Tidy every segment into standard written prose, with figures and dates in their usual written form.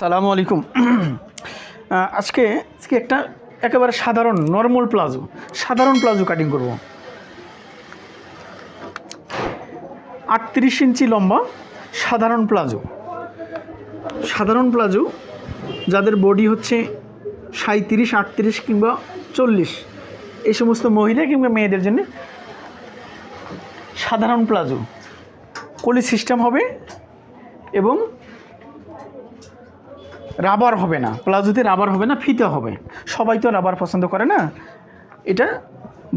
সালামু আলাইকুম। আজকে একটা একেবারে সাধারণ নর্মাল প্লাজো কাটিং করব। 38 ইঞ্চি লম্বা সাধারণ প্লাজো যাদের বডি হচ্ছে 37, 38 কিংবা 40, এই সমস্ত মহিলা কিংবা মেয়েদের জন্য সাধারণ প্লাজো কলি সিস্টেম হবে এবং রাবার হবে না, প্লাজোতে রাবার হবে না, ফিতা হবে। সবাই তো রাবার পছন্দ করে না, এটা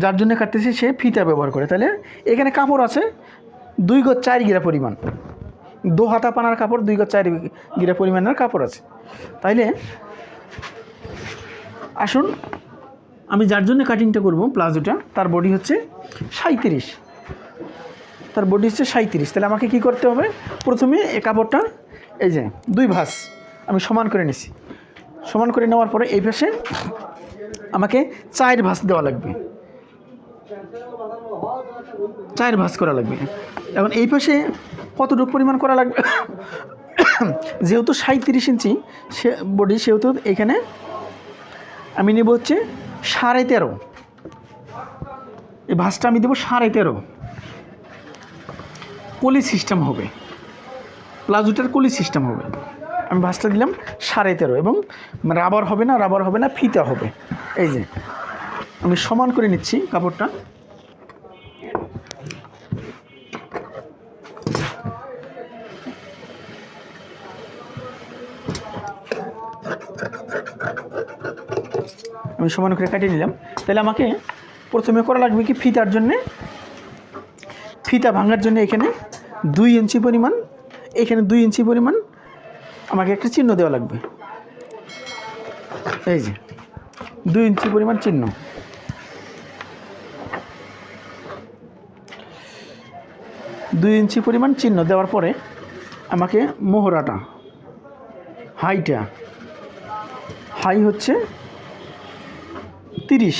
যার জন্য কাটতেছে সে ফিতা ব্যবহার করে। তাহলে এখানে কাপড় আছে 2 গজ 4 গিরা পরিমাণ, 2 হাতা পানার কাপড়, 2 গজ 4 গিরা পরিমাণের কাপড় আছে। তাইলে আসুন আমি যার জন্য কাটিংটা করব প্লাজোটা, তার বডি হচ্ছে 37, তাহলে আমাকে কি করতে হবে? প্রথমে এই কাপড়টা এই যে 2 ভাঁজ আমি সমান করে নিছি। সমান করে নেওয়ার পরে এই পাশে আমাকে 4 ভাঁজ দেওয়া লাগবে, 4 ভাঁজ করা লাগবে। এখন এই পাশে কতটুকু পরিমাণ করা লাগবে? যেহেতু 37 ইঞ্চি সে বডি, সেহেতু এখানে আমি নেব হচ্ছে 13.5। এই ভাঁজটা আমি দেবো 13.5। কলি সিস্টেম হবে, প্লাজোটার কলি সিস্টেম হবে। আমি ভাঁজটা দিলাম 13.5 এবং রাবার হবে না, ফিতা হবে। এই যে আমি সমান করে নিচ্ছি কাপড়টা। আমি সমান করে কাটিয়ে নিলাম। তাহলে আমাকে প্রথমে করা লাগবে কি, ফিতা ভাঙার জন্য এখানে 2 ইঞ্চি পরিমাণ, এখানে 2 ইঞ্চি পরিমাণ আমাকে একটা চিহ্ন দেওয়া লাগবে। এই যে 2 ইঞ্চি পরিমাণ চিহ্ন। দেওয়ার পরে আমাকে মোহরাটা হাই হচ্ছে 30।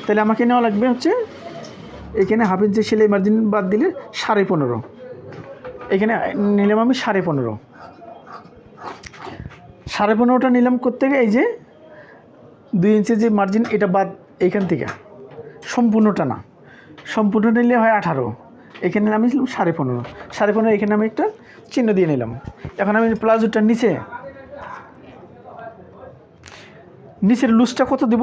তাহলে আমাকে নেওয়া লাগবে হচ্ছে এখানে হাফ ইঞ্চি সেলাই মার্জিন বাদ দিলে 15.5। এখানে নিলাম আমি 15.5টা নিলাম করতে গিয়ে এই যে 2 ইঞ্চি যে মার্জিন, এটা বাদ এইখান থেকে, সম্পূর্ণটা না, সম্পূর্ণ নিলে হয় 18, এখানে আমি 15.5 এখানে আমি একটা চিহ্ন দিয়ে নিলাম। এখন আমি প্লাজোটার নিচের লুজটা কত দেব?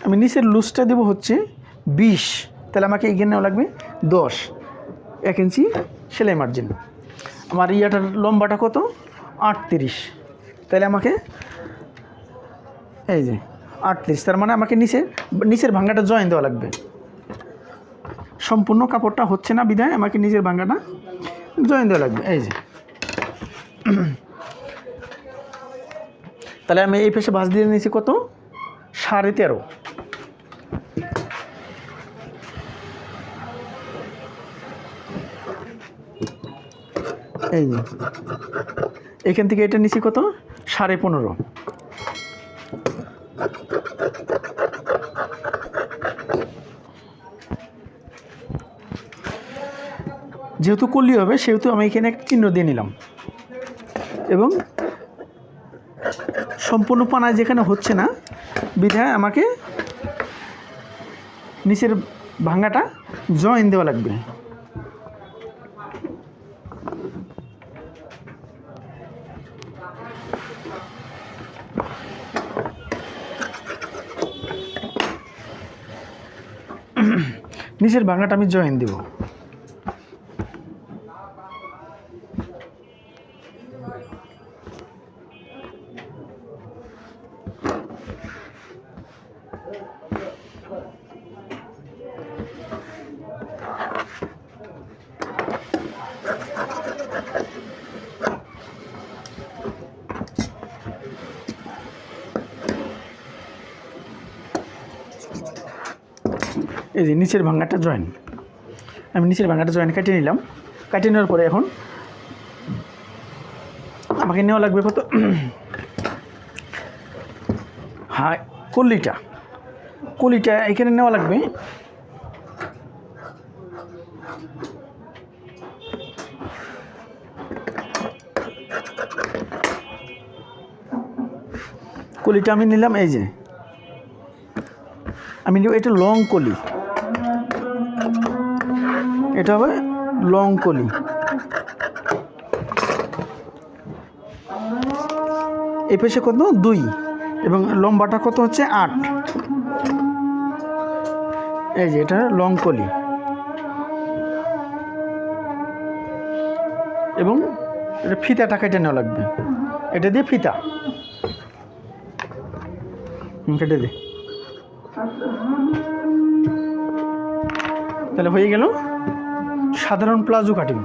আমি নিচের লুজটা দেবো হচ্ছে 20। তাহলে আমাকে এখানে লাগবে 10, 1 ইঞ্চি সেলাই মার্জিন। আমার ইয়াটার লম্বাটা কত? 38। তাহলে আমাকে এই যে 38, তার মানে আমাকে নিচের ভাঙ্গাটা জয়েন দেওয়া লাগবে। সম্পূর্ণ কাপড়টা হচ্ছে না বিধায় আমাকে নিচের ভাঙ্গাটা জয়েন দেওয়া লাগবে। এই যে তাহলে আমি এই পাশে ভাঁজ দিয়ে নিয়েছি কত? 13.5। এই যে এখান থেকে এটা নিচে কত? 15.5। যেহেতু কলি হবে সেহেতু আমি এখানে একটা চিহ্ন দিয়ে নিলাম এবং সম্পূর্ণ পানায় যেখানে হচ্ছে না বিধায় আমাকে নিচের ভাঙাটা জয়েন দেওয়া লাগবে। নিচের ভাঙাটা আমি জয়েন দেব। এই যে নিচের ভাঙাটা জয়েন, আমি নিচের ভাঙাটা জয়েন কাটিয়ে নিলাম। কাটিয়ে নেওয়ার পরে এখন আমাকে নেওয়া লাগবে কত? হ্যাঁ, কলিটা এখানে নেওয়া লাগবে কলিটা আমি নিলাম, এই যে আমি নিব এটা লং কলি, এটা হবে লং কলি। এই পাশে কত 2 এবং লম্বাটা কত হচ্ছে 8। এই যে এটা লং কলি এবং এটা ফিতাটা কেটে নেওয়া লাগবে, এটা দিয়ে ফিতা কেটে দে। তাহলে হয়ে গেল সাধারণ প্লাজো কাটিং।